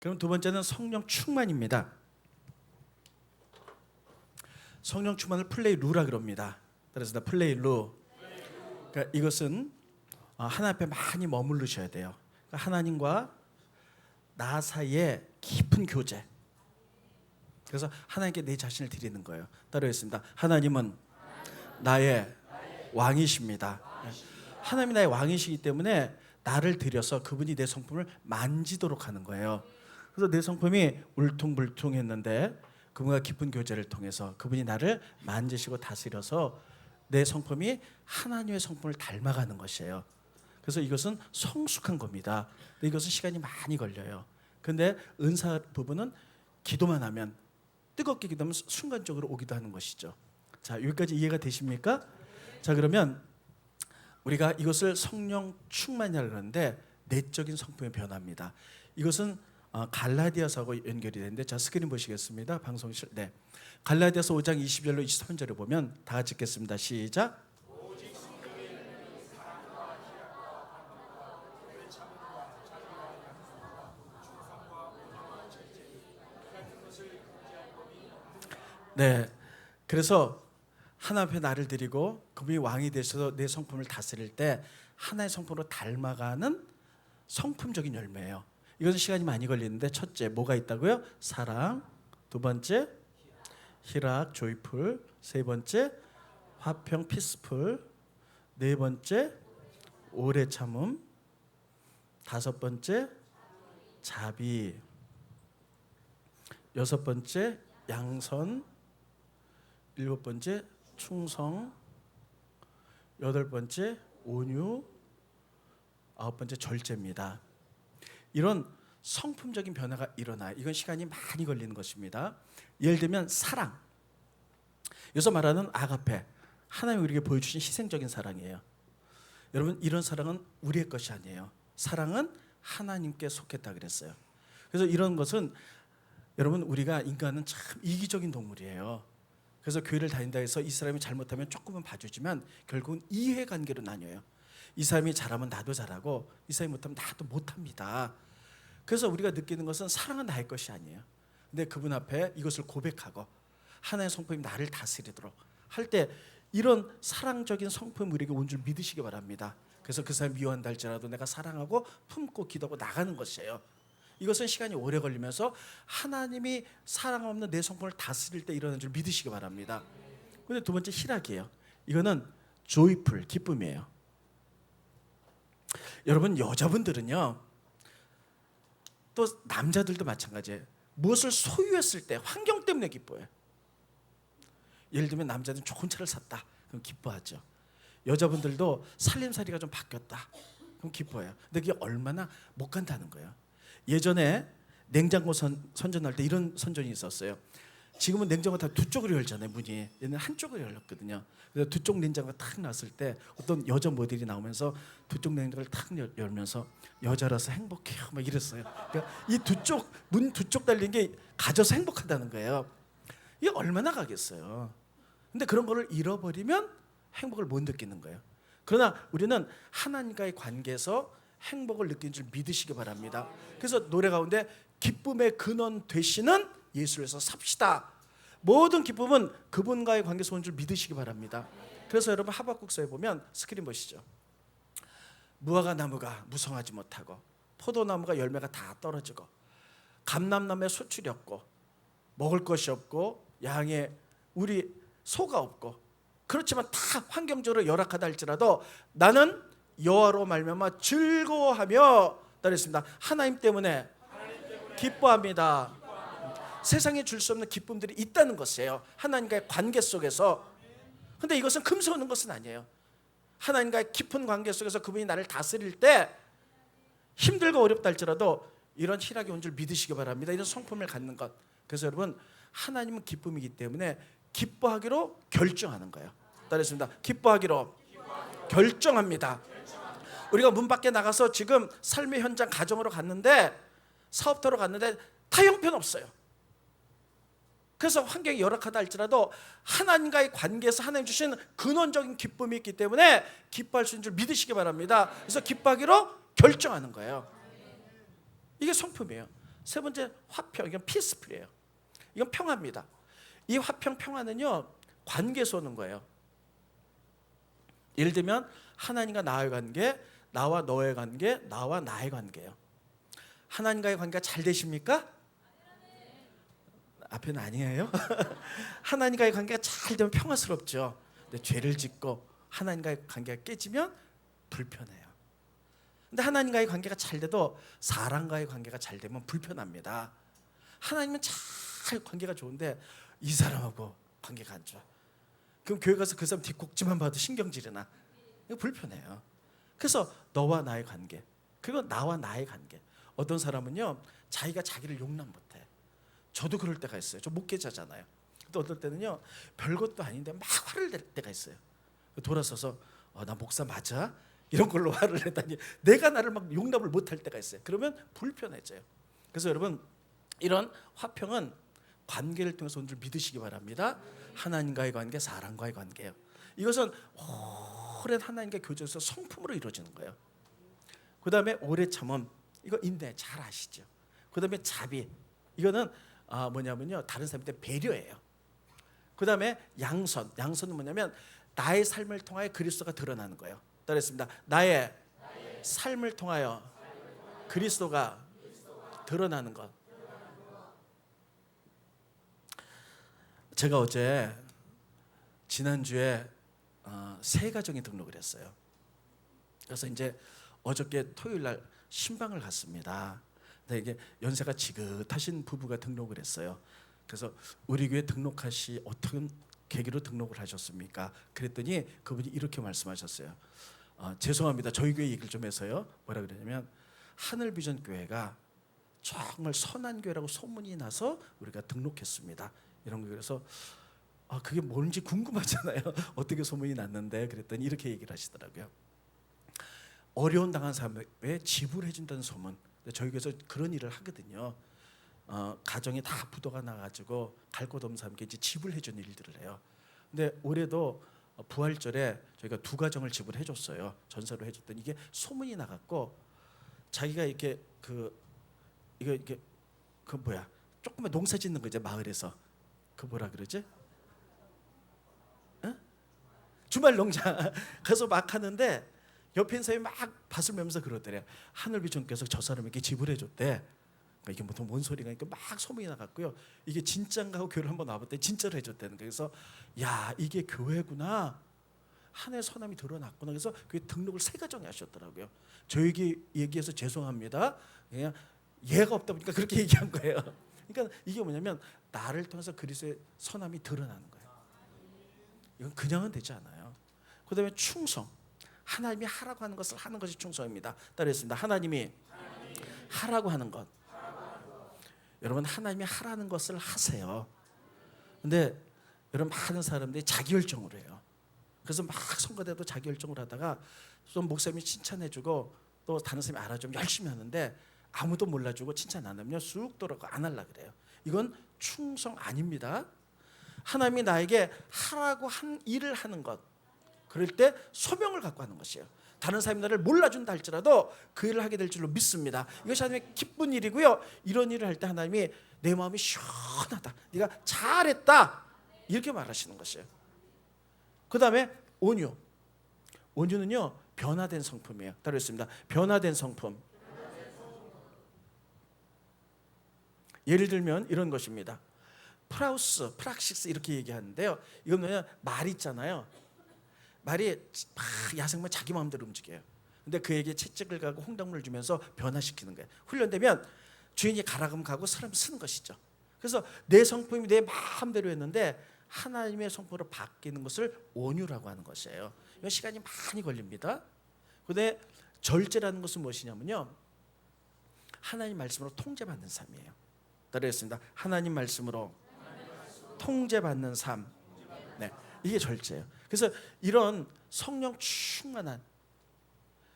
그럼 두 번째는 성령 충만입니다. 성령 충만을 플레이루라 그럽니다. 그래서 플레이루. 그러니까 이것은 하나님 앞에 많이 머무르셔야 돼요. 그러니까 하나님과 나 사이에 깊은 교제. 그래서 하나님께 내 자신을 드리는 거예요. 따라하겠습니다. 하나님은 나의 왕이십니다. 하나님이 나의 왕이시기 때문에 나를 드려서 그분이 내 성품을 만지도록 하는 거예요. 그래서 내 성품이 울퉁불퉁했는데 그분과 깊은 교제를 통해서 그분이 나를 만지시고 다스려서 내 성품이 하나님의 성품을 닮아가는 것이에요. 그래서 이것은 성숙한 겁니다. 근데 이것은 시간이 많이 걸려요. 근데 은사 부분은 기도만 하면, 뜨겁게 기도하면 순간적으로 오기도 하는 것이죠. 자, 여기까지 이해가 되십니까? 자, 그러면 우리가 이것을 성령 충만이라고 하는데 내적인 성품의 변화입니다. 이것은 갈라디아서하고 연결이 되는데, 자, 스크린 보시겠습니다. 방송실. 네. 갈라디아서 5장 20절로 23절을 보면 다 같이 읽겠습니다. 시작. 네. 그래서 하나님 앞에 나를 드리고 그분이 왕이 되셔서 내 성품을 다스릴 때 하나의 성품으로 닮아가는 성품적인 열매예요. 이것은 시간이 많이 걸리는데, 첫째 뭐가 있다고요? 사랑. 두 번째 희락, 조이풀. 세 번째 화평, 피스풀. 네 번째 오래 참음. 다섯 번째 자비. 여섯 번째 양선. 일곱 번째 충성. 여덟 번째 온유. 아홉 번째 절제입니다. 이런 성품적인 변화가 일어나요. 이건 시간이 많이 걸리는 것입니다. 예를 들면 사랑. 여기서 말하는 아가페, 하나님이 우리에게 보여주신 희생적인 사랑이에요. 여러분, 이런 사랑은 우리의 것이 아니에요. 사랑은 하나님께 속했다 그랬어요. 그래서 이런 것은, 여러분, 우리가 인간은 참 이기적인 동물이에요. 그래서 교회를 다닌다 해서 이 사람이 잘못하면 조금은 봐주지만 결국은 이해관계로 나뉘어요. 이 사람이 잘하면 나도 잘하고, 이 사람이 못하면 나도 못합니다. 그래서 우리가 느끼는 것은 사랑은 나의 것이 아니에요. 근데 그분 앞에 이것을 고백하고 하나의 성품이 나를 다스리도록 할 때 이런 사랑적인 성품이 우리에게 온 줄 믿으시기 바랍니다. 그래서 그 사람이 미워한다 할지라도 내가 사랑하고 품고 기도하고 나가는 것이에요. 이것은 시간이 오래 걸리면서 하나님이 사랑 없는 내 성품을 다스릴 때 일어나는 줄 믿으시기 바랍니다. 그런데 두 번째 희락이에요. 이거는 조이풀, 기쁨이에요. 여러분, 여자분들은요, 또 남자들도 마찬가지예요. 무엇을 소유했을 때 환경 때문에 기뻐해요. 예를 들면 남자들은 좋은 차를 샀다, 그럼 기뻐하죠. 여자분들도 살림살이가 좀 바뀌었다, 그럼 기뻐해요. 근데 그게 얼마나 못 간다는 거예요. 예전에 냉장고 선전할 때 이런 선전이 있었어요. 지금은 냉장고 다 두 쪽으로 열잖아요. 문이. 얘는 한쪽으로 열렸거든요. 그래서 두 쪽 냉장고가 탁 났을 때 어떤 여자 모델이 나오면서 두 쪽 냉장고를 탁 열면서 여자라서 행복해요 막 이랬어요. 그러니까 이 두 쪽, 문 두 쪽 달린 게 가져서 행복하다는 거예요. 이게 얼마나 가겠어요. 근데 그런 거를 잃어버리면 행복을 못 느끼는 거예요. 그러나 우리는 하나님과의 관계에서 행복을 느끼는 줄 믿으시기 바랍니다. 그래서 노래 가운데 기쁨의 근원 되시는 예수에서 삽시다. 모든 기쁨은 그분과의 관계에서 온 줄 믿으시기 바랍니다. 그래서 여러분, 하박국서에 보면 스크린 보시죠. 무화과 나무가 무성하지 못하고 포도나무가 열매가 다 떨어지고 감람나무에 소출이 없고 먹을 것이 없고 양에 우리 소가 없고, 그렇지만 다 환경적으로 열악하다 할지라도 나는 여호와로 말미암아 즐거워하며, 따르겠습니다. 하나님 때문에 기뻐합니다. 세상에 줄 수 없는 기쁨들이 있다는 것이에요. 하나님과의 관계 속에서. 근데 이것은 금세오는 것은 아니에요. 하나님과의 깊은 관계 속에서 그분이 나를 다스릴 때 힘들고 어렵다 할지라도 이런 희락이 온 줄 믿으시기 바랍니다. 이런 성품을 갖는 것. 그래서 여러분, 하나님은 기쁨이기 때문에 기뻐하기로 결정하는 거예요. 따르겠습니다. 기뻐하기로 결정합니다. 우리가 문 밖에 나가서 지금 삶의 현장 가정으로 갔는데, 사업터로 갔는데 다 형편없어요. 그래서 환경이 열악하다 할지라도 하나님과의 관계에서 하나님 주신 근원적인 기쁨이 있기 때문에 기뻐할 수 있는 줄 믿으시기 바랍니다. 그래서 기뻐하기로 결정하는 거예요. 이게 성품이에요. 세 번째 화평, 이건 피스풀이에요. 이건 평화입니다. 이 화평, 평화는요 관계에서 오는 거예요. 예를 들면 하나님과 나의 관계, 나와 너의 관계, 나와 나의 관계예요. 하나님과의 관계가 잘 되십니까? 앞에는 아니에요. 하나님과의 관계가 잘 되면 평화스럽죠. 근데 죄를 짓고 하나님과의 관계가 깨지면 불편해요. 근데 하나님과의 관계가 잘 돼도 사람과의 관계가 잘 되면 불편합니다. 하나님은 잘 관계가 좋은데 이 사람하고 관계가 안 좋아. 그럼 교회 가서 그 사람 뒷꼭지만 봐도 신경질이나. 이거 불편해요. 그래서 너와 나의 관계, 그리고 나와 나의 관계. 어떤 사람은요 자기가 자기를 용납 못해. 저도 그럴 때가 있어요. 저 목회자잖아요. 또 어떨 때는요 별것도 아닌데 막 화를 낼 때가 있어요. 돌아서서 나 목사 맞아? 이런 걸로 화를 내다니 내가 나를 막 용납을 못할 때가 있어요. 그러면 불편해져요. 그래서 여러분 이런 화평은 관계를 통해서 오늘 믿으시기 바랍니다. 하나님과의 관계, 사람과의 관계예요. 이것은 오랜 하나님과 교제에서 성품으로 이루어지는 거예요. 그 다음에 오래 참음, 이거 인내 잘 아시죠? 그 다음에 자비, 이거는 뭐냐면요 다른 사람한테 배려예요. 그 다음에 양선, 양선은 뭐냐면 나의 삶을 통하여 그리스도가 드러나는 거예요. 따라했습니다. 나의 삶을 통하여 그리스도가 드러나는 것. 제가 어제 지난주에 새 가정에 등록을 했어요. 그래서 이제 어저께 토요일 날 신방을 갔습니다. 근데 이게 연세가 지긋하신 부부가 등록을 했어요. 그래서 우리 교회 등록하시 어떤 계기로 등록을 하셨습니까? 그랬더니 그분이 이렇게 말씀하셨어요. 죄송합니다. 저희 교회 얘기를 좀 해서요. 뭐라 그러냐면 하늘비전 교회가 정말 선한 교회라고 소문이 나서 우리가 등록했습니다. 이런 거. 그래서 그게 뭔지 궁금하잖아요. 어떻게 소문이 났는데 그랬더니 이렇게 얘기를 하시더라고요. 어려운 당한 사람에 지불해 준다는 소문. 저희 교회에서 그런 일을 하거든요. 가정이 다 부도가 나가지고 갈 곳 없는 사람께 이제 지불해 주는 일들을 해요. 근데 올해도 부활절에 저희가 2가정을 지불해 줬어요. 전사로 해줬더니 이게 소문이 나갔고 자기가 이렇게 이게 뭐야 조금만 농사 짓는 거 이제 마을에서 그 뭐라 그러지? 주말 농장 가서 막 하는데 옆에 있는 사람이 막 밭을 메면서 그러더래요. 하늘비전께서 저 사람에게 지불해 줬대. 이게 뭔 소리가 있고 막 소문이 나갔고요. 이게 진짜인가 하고 교회를 한번 와봤더니 진짜로 해줬다는 거예요. 그래서 야 이게 교회구나. 하나의 선함이 드러났구나. 그래서 교회 등록을 새 가정에 하셨더라고요. 저에게 얘기해서 죄송합니다. 그냥 예가 없다 보니까 그렇게 얘기한 거예요. 그러니까 이게 뭐냐면 나를 통해서 그리스도의 선함이 드러나는 거예요. 이건 그냥은 되지 않아요. 그 다음에 충성. 하나님이 하라고 하는 것을 하는 것이 충성입니다. 따르겠습니다. 하나님이 하라고 하는 것. 여러분 하나님이 하라는 것을 하세요. 근데 여러분 많은 사람들이 자기결정으로 해요. 그래서 막 선거대도 자기결정을 하다가 좀 목사님이 칭찬해주고 또 다른 사람이 알아주면 열심히 하는데 아무도 몰라주고 칭찬 안 하면 쑥 돌아가고 안 하려고 그래요. 이건 충성 아닙니다. 하나님이 나에게 하라고 한 일을 하는 것, 그럴 때 소명을 갖고 하는 것이에요. 다른 사람이 나를 몰라준다 할지라도 그 일을 하게 될 줄로 믿습니다. 이것이 하나님의 기쁜 일이고요. 이런 일을 할 때 하나님이 내 마음이 시원하다, 네가 잘했다, 이렇게 말하시는 것이에요. 그 다음에 온유. 온유는요 변화된 성품이에요. 따로 있습니다. 변화된 성품. 예를 들면 이런 것입니다. 프라우스, 프락시스 이렇게 얘기하는데요. 이건 뭐냐면 말 있잖아요. 말이 막 야생만 자기 마음대로 움직여요. 근데 그에게 채찍을 가고 홍당무를 주면서 변화시키는 거예요. 훈련되면 주인이 가라 그러면 가고 사람 쓰는 것이죠. 그래서 내 성품이 내 마음대로 했는데 하나님의 성품으로 바뀌는 것을 온유라고 하는 것이에요. 이건 시간이 많이 걸립니다. 근데 절제라는 것은 무엇이냐면요, 하나님 말씀으로 통제받는 삶이에요. 따르겠습니다. 하나님 말씀으로 통제받는 삶. 네, 이게 절제예요. 그래서 이런 성령 충만한,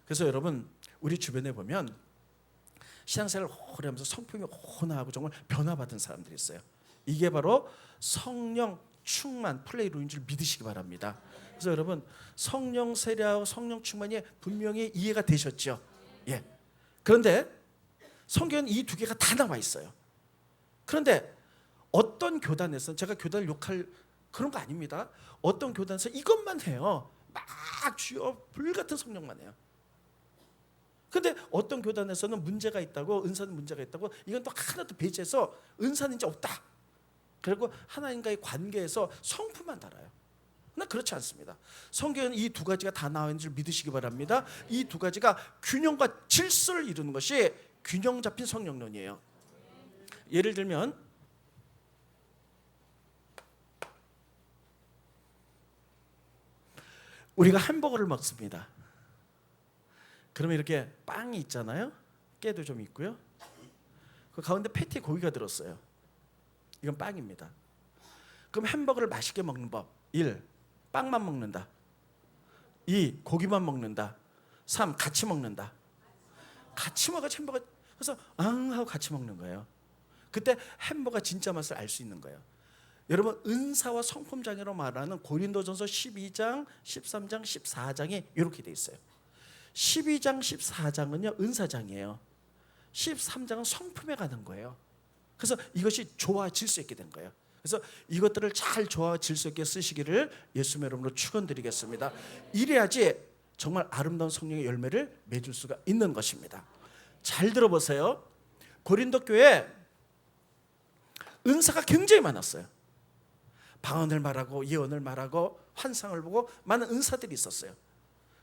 그래서 여러분 우리 주변에 보면 신앙생활을 오래 하면서 성품이 온화하고 정말 변화받은 사람들이 있어요. 이게 바로 성령 충만 플레이로인 줄 믿으시기 바랍니다. 그래서 여러분 성령 세례하고 성령 충만이 분명히 이해가 되셨죠? 예. 그런데 성경은 이 두 개가 다 나와 있어요. 그런데 어떤 교단에서는, 제가 교단을 욕할 그런 거 아닙니다. 어떤 교단에서 이것만 해요. 막 주여 불같은 성령만 해요. 근데 어떤 교단에서는 문제가 있다고, 은사는 문제가 있다고, 이건 또 하나도 배제해서 은사는 이제 없다. 그리고 하나님과의 관계에서 성품만 달아요. 근데 그렇지 않습니다. 성경은 이 두 가지가 다 나와 있는 줄 믿으시기 바랍니다. 이 두 가지가 균형과 질서를 이루는 것이 균형 잡힌 성령론이에요. 예를 들면 우리가 햄버거를 먹습니다. 그러면 이렇게 빵이 있잖아요. 깨도 좀 있고요. 그 가운데 패티 고기가 들었어요. 이건 빵입니다. 그럼 햄버거를 맛있게 먹는 법: 1. 빵만 먹는다. 2. 고기만 먹는다. 3. 같이 먹는다. 같이 먹어야지 햄버거. 그래서 앙 하고 같이 먹는 거예요. 그때 햄버거 진짜 맛을 알 수 있는 거예요. 여러분, 은사와 성품장애로 말하는 고린도전서 12장, 13장, 14장이 이렇게 돼 있어요. 12장, 14장은요 은사장이에요. 13장은 성품에 관한 거예요. 그래서 이것이 조화 질서 있게 된 거예요. 그래서 이것들을 잘 조화 질서 있게 쓰시기를 예수님의 이름으로 축원드리겠습니다. 이래야지 정말 아름다운 성령의 열매를 맺을 수가 있는 것입니다. 잘 들어보세요. 고린도 교회에 은사가 굉장히 많았어요. 방언을 말하고 예언을 말하고 환상을 보고 많은 은사들이 있었어요.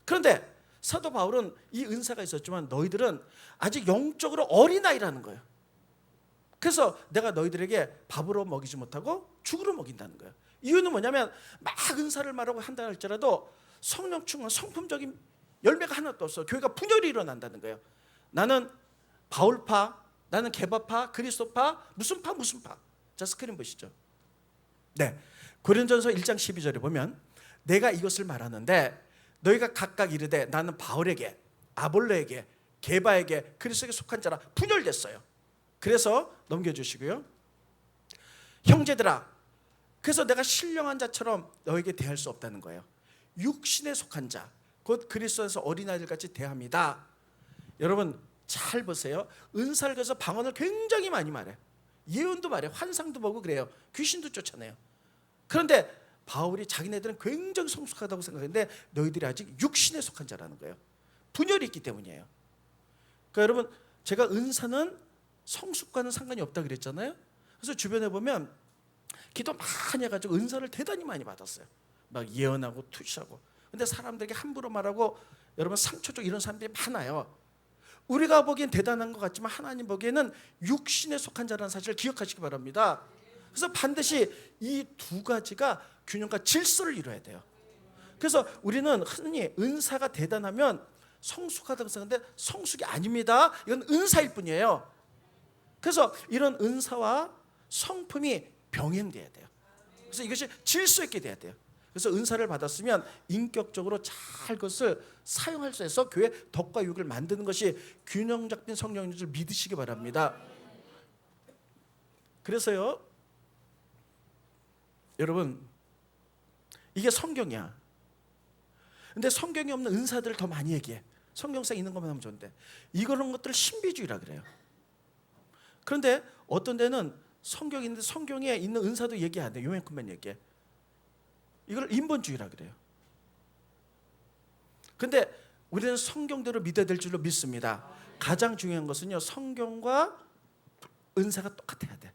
그런데 사도 바울은 이 은사가 있었지만 너희들은 아직 영적으로 어린아이라는 거예요. 그래서 내가 너희들에게 밥으로 먹이지 못하고 죽으로 먹인다는 거예요. 이유는 뭐냐면 막 은사를 말하고 한다 할지라도 성령 충만 성품적인 열매가 하나도 없어. 교회가 분열이 일어난다는 거예요. 나는 바울파, 나는 게바파, 그리스도파, 무슨 파 무슨 파. 자, 스크린 보시죠. 네, 고린도전서 1장 12절에 보면 내가 이것을 말하는데 너희가 각각 이르되 나는 바울에게, 아볼로에게, 게바에게, 그리스도에게 속한 자라 분열됐어요. 그래서 넘겨주시고요. 형제들아, 그래서 내가 신령한 자처럼 너에게 대할 수 없다는 거예요. 육신에 속한 자, 곧 그리스도에서 어린아이들 같이 대합니다. 여러분 잘 보세요. 은사를 가서 방언을 굉장히 많이 말해. 예언도 말해. 환상도 보고 그래요. 귀신도 쫓아내요. 그런데 바울이 자기네들은 굉장히 성숙하다고 생각했는데 너희들이 아직 육신에 속한 자라는 거예요. 분열이 있기 때문이에요. 그러니까 여러분, 제가 은사는 성숙과는 상관이 없다 그랬잖아요. 그래서 주변에 보면 기도 많이 해가지고 은사를 대단히 많이 받았어요. 막 예언하고 투시하고. 근데 사람들에게 함부로 말하고 여러분 상처 쪽 이런 사람들이 많아요. 우리가 보기엔 대단한 것 같지만 하나님 보기에는 육신에 속한 자라는 사실을 기억하시기 바랍니다. 그래서 반드시 이 두 가지가 균형과 질서를 이루어야 돼요. 그래서 우리는 흔히 은사가 대단하면 성숙하다고 생각하는데 성숙이 아닙니다. 이건 은사일 뿐이에요. 그래서 이런 은사와 성품이 병행돼야 돼요. 그래서 이것이 질서 있게 돼야 돼요. 그래서 은사를 받았으면 인격적으로 잘 그것을 사용할 수 있어서 교회 덕과 유익을 만드는 것이 균형 잡힌 성령인 줄 믿으시기 바랍니다. 그래서요, 여러분, 이게 성경이야. 근데 성경이 없는 은사들을 더 많이 얘기해. 성경상 있는 것만 하면 좋은데 이런 것들을 신비주의라 그래요. 그런데 어떤 데는 성경이 있는데 성경에 있는 은사도 얘기 안 해. 요만큼만 얘기해. 이걸 인본주의라 그래요. 근데 우리는 성경대로 믿어야 될 줄로 믿습니다. 가장 중요한 것은요, 성경과 은사가 똑같아야 돼.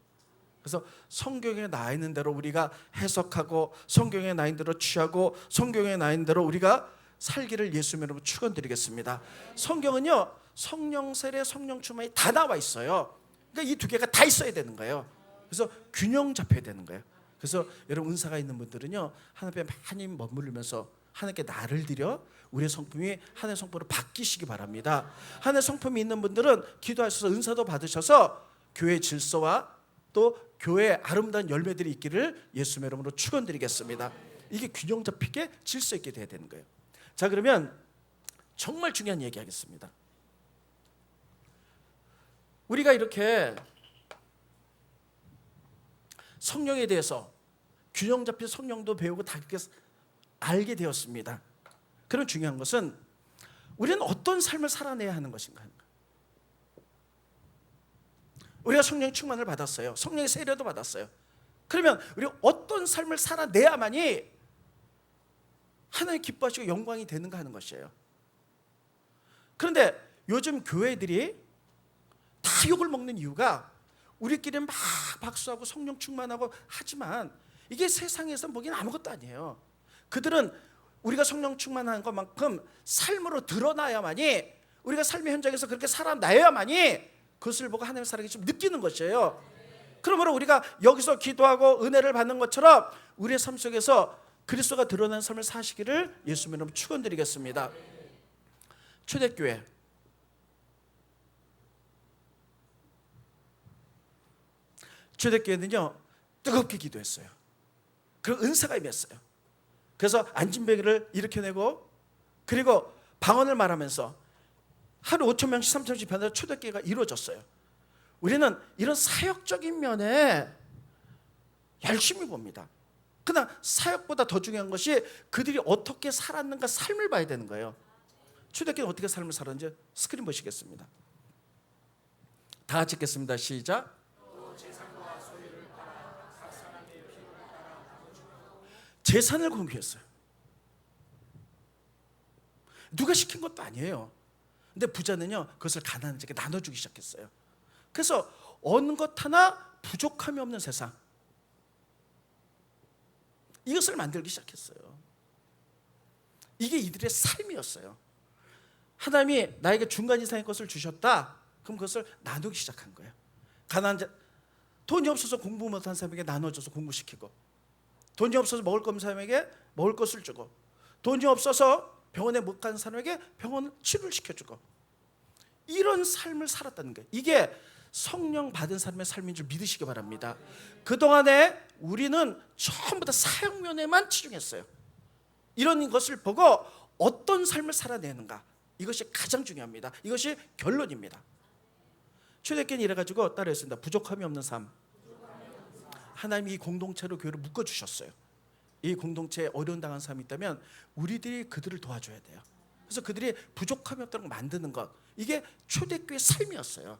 그래서 성경에 나와 있는 대로 우리가 해석하고 성경에 나와 있는 대로 취하고 성경에 나와 있는 대로 우리가 살기를 예수님의 이름으로 축원드리겠습니다. 성경은요, 성령 세례, 성령 충만이 다 나와 있어요. 그러니까 이 두 개가 다 있어야 되는 거예요. 그래서 균형 잡혀야 되는 거예요. 그래서 여러분 은사가 있는 분들은요, 하나님 앞에 많이 머무르면서 하나님께 나를 드려 우리의 성품이 하나님의 성품으로 바뀌시기 바랍니다. 하나님의 성품이 있는 분들은 기도하셔서 은사도 받으셔서 교회의 질서와 또 교회의 아름다운 열매들이 있기를 예수님의 이름으로 축원드리겠습니다. 이게 균형 잡히게 질서 있게 돼야 되는 거예요. 자, 그러면 정말 중요한 얘기 하겠습니다. 우리가 이렇게 성령에 대해서 균형 잡힌 성령도 배우고 다 이렇게 알게 되었습니다. 그런 중요한 것은 우리는 어떤 삶을 살아내야 하는 것인가. 우리가 성령 충만을 받았어요. 성령의 세례도 받았어요. 그러면 우리 어떤 삶을 살아내야만이 하나님 기뻐하시고 영광이 되는가 하는 것이에요. 그런데 요즘 교회들이 다 욕을 먹는 이유가 우리끼리 막 박수하고 성령 충만하고 하지만 이게 세상에서 보기엔 아무것도 아니에요. 그들은 우리가 성령 충만한 것만큼 삶으로 드러나야만이, 우리가 삶의 현장에서 그렇게 살아나야만이 그것을 보고 하나님의 사랑이 좀 느끼는 것이에요. 그러므로 우리가 여기서 기도하고 은혜를 받는 것처럼 우리의 삶 속에서 그리스도가 드러나는 삶을 사시기를 예수님 이름으로 축원드리겠습니다. 초대교회, 초대교회는요 뜨겁게 기도했어요. 그리고 은사가 임했어요. 그래서 안진뱅이를 일으켜내고, 그리고 방언을 말하면서 하루 5,000명씩 3,000명씩 변화로 초대교회가 이루어졌어요. 우리는 이런 사역적인 면에 열심히 봅니다. 그러나 사역보다 더 중요한 것이 그들이 어떻게 살았는가, 삶을 봐야 되는 거예요. 초대교회는 어떻게 삶을 살았는지 스크린 보시겠습니다. 다 같이 읽겠습니다. 시작. 재산을 공유했어요. 누가 시킨 것도 아니에요. 근데 부자는요 그것을 가난한 자에게 나눠주기 시작했어요. 그래서 어느 것 하나 부족함이 없는 세상, 이것을 만들기 시작했어요. 이게 이들의 삶이었어요. 하나님이 나에게 중간 이상의 것을 주셨다. 그럼 그것을 나누기 시작한 거예요. 가난한 자, 돈이 없어서 공부 못한 사람에게 나눠줘서 공부시키고, 돈이 없어서 먹을 거 없는 사람에게 먹을 것을 주고, 돈이 없어서 병원에 못 가는 사람에게 병원 치료를 시켜주고, 이런 삶을 살았다는 거예요. 이게 성령 받은 사람의 삶인 줄 믿으시기 바랍니다. 그동안에 우리는 전부 다 사역면에만 치중했어요. 이런 것을 보고 어떤 삶을 살아내는가, 이것이 가장 중요합니다. 이것이 결론입니다. 초대교회는 이래가지고 따라했습니다. 부족함이 없는 삶. 하나님이 이 공동체로 교회를 묶어주셨어요. 이 공동체에 어려운 당한 사람이 있다면 우리들이 그들을 도와줘야 돼요. 그래서 그들이 부족함이 없다는 걸 만드는 것, 이게 초대교회의 삶이었어요.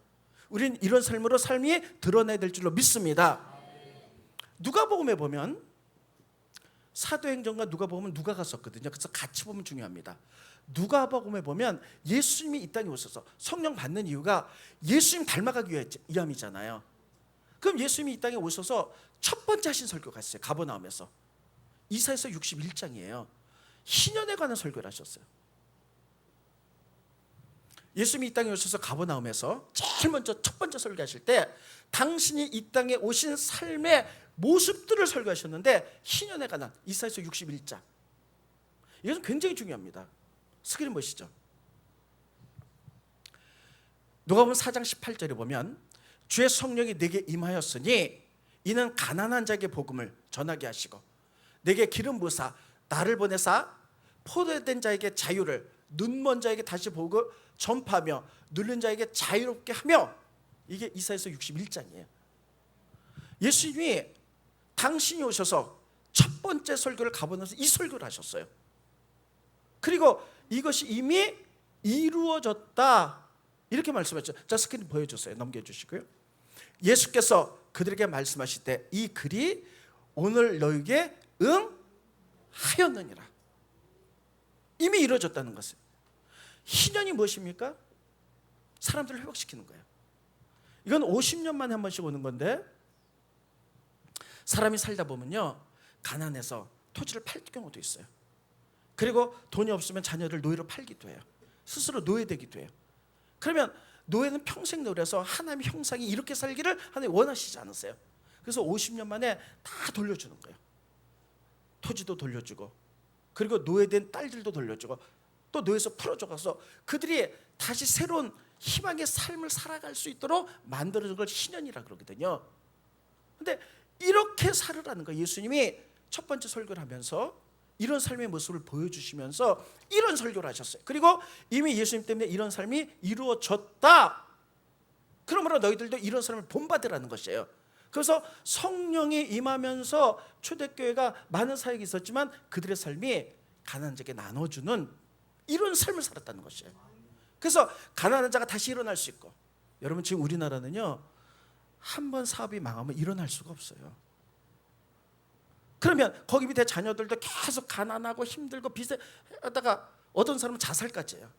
우리는 이런 삶으로 삶이 드러나야 될 줄로 믿습니다. 누가복음에 보면, 사도행전과 누가복음은 누가가 썼거든요. 그래서 같이 보면 중요합니다. 누가복음에 보면 예수님이 이 땅에 오셔서 성령 받는 이유가 예수님 닮아가기 위함이잖아요. 그럼 예수님이 이 땅에 오셔서 첫 번째 하신 설교가 있어요. 가버나움에서. 이사야서 61장이에요. 희년에 관한 설교를 하셨어요. 예수님이 이 땅에 오셔서 가버나움에서 제일 먼저 첫 번째 설교하실 때 당신이 이 땅에 오신 삶의 모습들을 설교하셨는데, 희년에 관한 이사야서 61장. 이것은 굉장히 중요합니다. 스크린 보시죠. 누가복음 4장 18절에 보면, 주의 성령이 내게 임하였으니 이는 가난한 자에게 복음을 전하게 하시고, 내게 기름 부으사 나를 보내사 포로된 자에게 자유를, 눈먼 자에게 다시 보고 전파하며 눌린 자에게 자유롭게 하며. 이게 이사야서 61장이에요. 예수님이 당신이 오셔서 첫 번째 설교를 가보면서 이 설교를 하셨어요. 그리고 이것이 이미 이루어졌다, 이렇게 말씀하셨죠. 자, 스크린 보여주세요. 넘겨주시고요. 예수께서 그들에게 말씀하실 때 이 글이 오늘 너에게 응하였느니라. 이미 이루어졌다는 것을. 희년이 무엇입니까? 사람들을 회복시키는 거예요. 이건 50년 만에 한 번씩 오는 건데, 사람이 살다 보면요 가난해서 토지를 팔 경우도 있어요. 그리고 돈이 없으면 자녀를 노예로 팔기도 해요. 스스로 노예되기도 해요. 그러면 노예는 평생 노래서 하나님의 형상이 이렇게 살기를 하나님 원하시지 않으세요. 그래서 50년 만에 다 돌려주는 거예요. 토지도 돌려주고, 그리고 노예된 딸들도 돌려주고, 또 노예에서 풀어줘서 그들이 다시 새로운 희망의 삶을 살아갈 수 있도록 만들어준 걸 희년이라 그러거든요. 근데 이렇게 살으라는 거예요. 예수님이 첫 번째 설교를 하면서 이런 삶의 모습을 보여주시면서 이런 설교를 하셨어요. 그리고 이미 예수님 때문에 이런 삶이 이루어졌다. 그러므로 너희들도 이런 삶을 본받으라는 것이에요. 그래서 성령이 임하면서 초대교회가 많은 사역이 있었지만 그들의 삶이 가난한 자에게 나눠주는 이런 삶을 살았다는 것이에요. 그래서 가난한 자가 다시 일어날 수 있고, 여러분 지금 우리나라는요 한 번 사업이 망하면 일어날 수가 없어요. 그러면 거기 밑에 자녀들도 계속 가난하고 힘들고 빚에다가 어떤 사람은 자살까지 해요.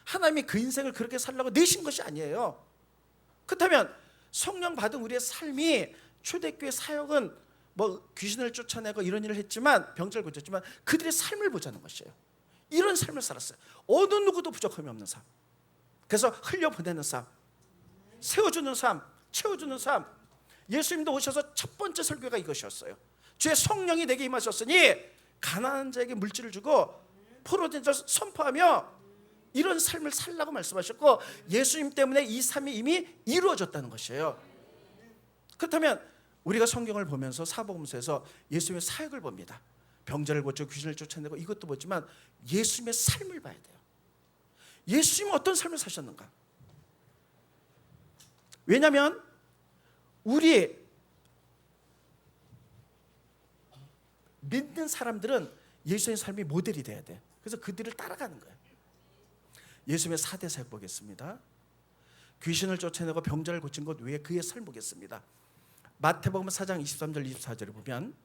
하나님이 그 인생을 그렇게 살라고 내신 것이 아니에요. 그렇다면 성령 받은 우리의 삶이, 초대교회 사역은 뭐 귀신을 쫓아내고 이런 일을 했지만, 병자를 고쳤지만 그들의 삶을 보자는 것이에요. 이런 삶을 살았어요. 어느 누구도 부족함이 없는 삶. 그래서 흘려보내는 삶, 세워주는 삶, 채워주는 삶. 예수님도 오셔서 첫 번째 설교가 이것이었어요. 주의 성령이 내게 임하셨으니 가난한 자에게 물질을 주고 포로된 자를 선포하며, 이런 삶을 살라고 말씀하셨고, 예수님 때문에 이 삶이 이미 이루어졌다는 것이에요. 그렇다면 우리가 성경을 보면서 사복음서에서 예수님의 사역을 봅니다. 병자를 고쳐 귀신을 쫓아내고 이것도 보지만 예수님의 삶을 봐야 돼요. 예수님은 어떤 삶을 사셨는가? 왜냐하면 우리 믿는 사람들은 예수님의 삶이 모델이 돼야 돼. 그래서 그들을 따라가는 거예요. 예수님의 4대 사역 보겠습니다. 귀신을 쫓아내고 병자를 고친 것 외에 그의 삶 보겠습니다. 마태복음 4장 23절 24절을 보면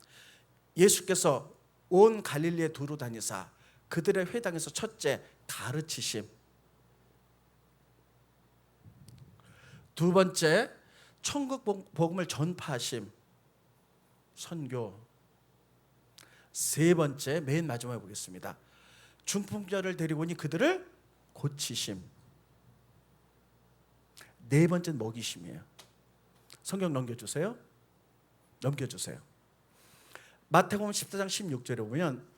예수께서 온 갈릴리에 두루 다니사 그들의 회당에서 첫째 가르치심, 두 번째 천국 복음을 전파하심, 선교, 세 번째 맨 마지막에 보겠습니다. 중풍자를 데리고 오니 그들을 고치심, 네 번째는 먹이심이에요. 성경 넘겨주세요. 마태복음 14장 16절에 보면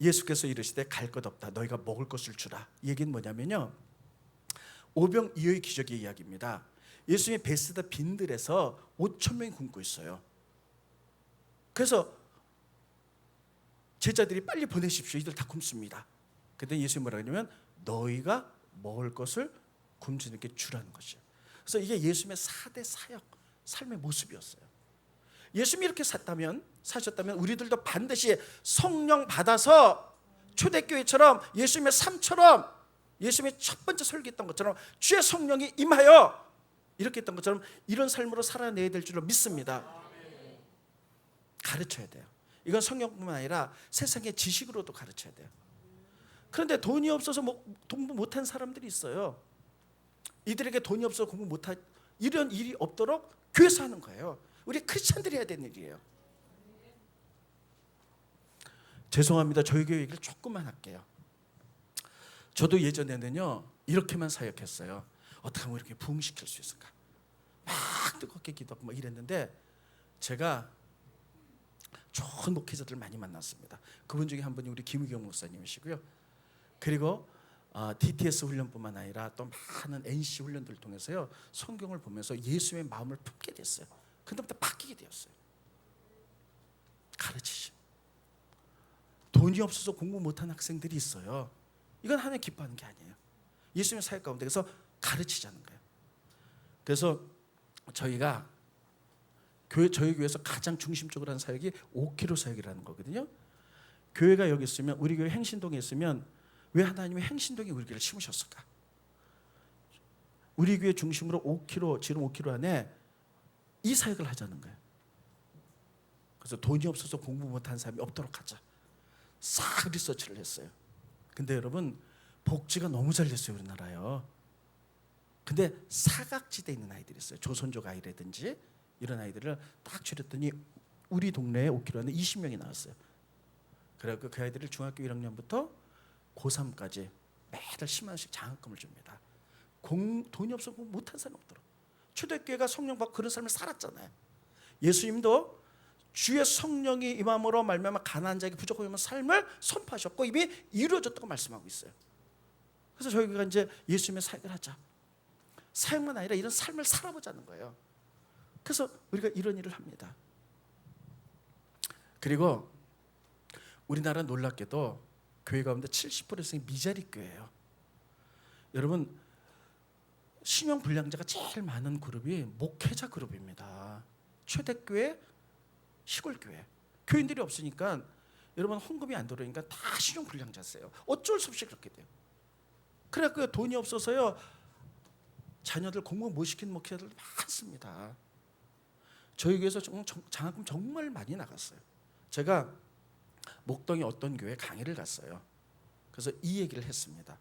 예수께서 이르시되 갈 것 없다, 너희가 먹을 것을 주라. 이 얘기는 뭐냐면요, 오병이어의 기적의 이야기입니다. 예수님이 베스다 빈들에서 5천 명이 굶고 있어요. 그래서 제자들이 빨리 보내십시오, 이들 다 굶습니다. 그때 예수님이 뭐라고 하냐면 너희가 먹을 것을 굶주림께 주라는 것이에요. 그래서 이게 예수님의 4대 사역, 삶의 모습이었어요. 예수님이 이렇게 사셨다면 우리들도 반드시 성령 받아서 초대교회처럼, 예수님의 삶처럼, 예수님의 첫 번째 설교했던 것처럼 주의 성령이 임하여 이렇게 했던 것처럼 이런 삶으로 살아내야 될 줄로 믿습니다. 가르쳐야 돼요. 이건 성경뿐만 아니라 세상의 지식으로도 가르쳐야 돼요. 그런데 돈이 없어서 공부 못한 사람들이 있어요. 이들에게 돈이 없어서 공부 못한, 이런 일이 없도록 교회에서 하는 거예요. 우리 크리스찬들이 해야 되는 일이에요. 죄송합니다. 저희 교회 얘기를 조금만 할게요. 저도 예전에는요 이렇게만 사역했어요. 어떻게 하면 이렇게 부흥시킬 수 있을까? 막 뜨겁게 기도하고 막 이랬는데, 제가 좋은 목회자들 많이 만났습니다. 그분 중에 한 분이 우리 김우경 목사님이시고요. 그리고 DTS 훈련뿐만 아니라 또 많은 NC 훈련들을 통해서요 성경을 보면서 예수의 마음을 품게 됐어요. 그때부터 바뀌게 되었어요. 가르치심. 돈이 없어서 공부 못한 학생들이 있어요. 이건 하나님 기뻐하는 게 아니에요. 예수님의 사역 가운데서 가르치자는 거예요. 그래서 저희가 저희 교회에서 가장 중심적으로 하는 사역이 5km 사역이라는 거거든요. 교회가 여기 있으면, 우리 교회 행신동에 있으면 왜 하나님이 행신동에 우리 교회를 심으셨을까? 우리 교회 중심으로 5km, 지름 5km 안에 이 사역을 하자는 거예요. 그래서 돈이 없어서 공부 못한 사람이 없도록 하자. 싹 리서치를 했어요. 근데 여러분, 복지가 너무 잘 됐어요, 우리나라요. 근데 사각지대에 있는 아이들이 있어요. 조선족 아이라든지 이런 아이들을 딱 줄였더니 우리 동네에 5km 안에 20명이 나왔어요. 그래서 그 아이들을 중학교 1학년부터 고3까지 매달 10만 원씩 장학금을 줍니다. 돈이 없어서 공부 못한 사람 없도록. 초대교회가 성령 받고 그런 삶을 살았잖아요. 예수님도 주의 성령이 임함으로 말미암아 가난한 자에게 부족함이 없는 삶을 선포하셨고 이미 이루어졌다고 말씀하고 있어요. 그래서 저희가 이제 예수님의 사역을 하자. 사역만 아니라 이런 삶을 살아보자는 거예요. 그래서 우리가 이런 일을 합니다. 그리고 우리나라 놀랍게도 교회 가운데 70% 이상이 미자립 교회예요. 여러분, 신용불량자가 제일 많은 그룹이 목회자 그룹입니다. 초대교회, 시골교회. 교인들이 없으니까 여러분 헌금이 안 들어오니까 다 신용불량자세요. 어쩔 수 없이 그렇게 돼요. 그래서 돈이 없어서요 자녀들 공부 못 시키는 목회자들 많습니다. 저희 교회에서 장학금 정말 많이 나갔어요. 제가 목동의 어떤 교회 강의를 갔어요. 그래서 이 얘기를 했습니다.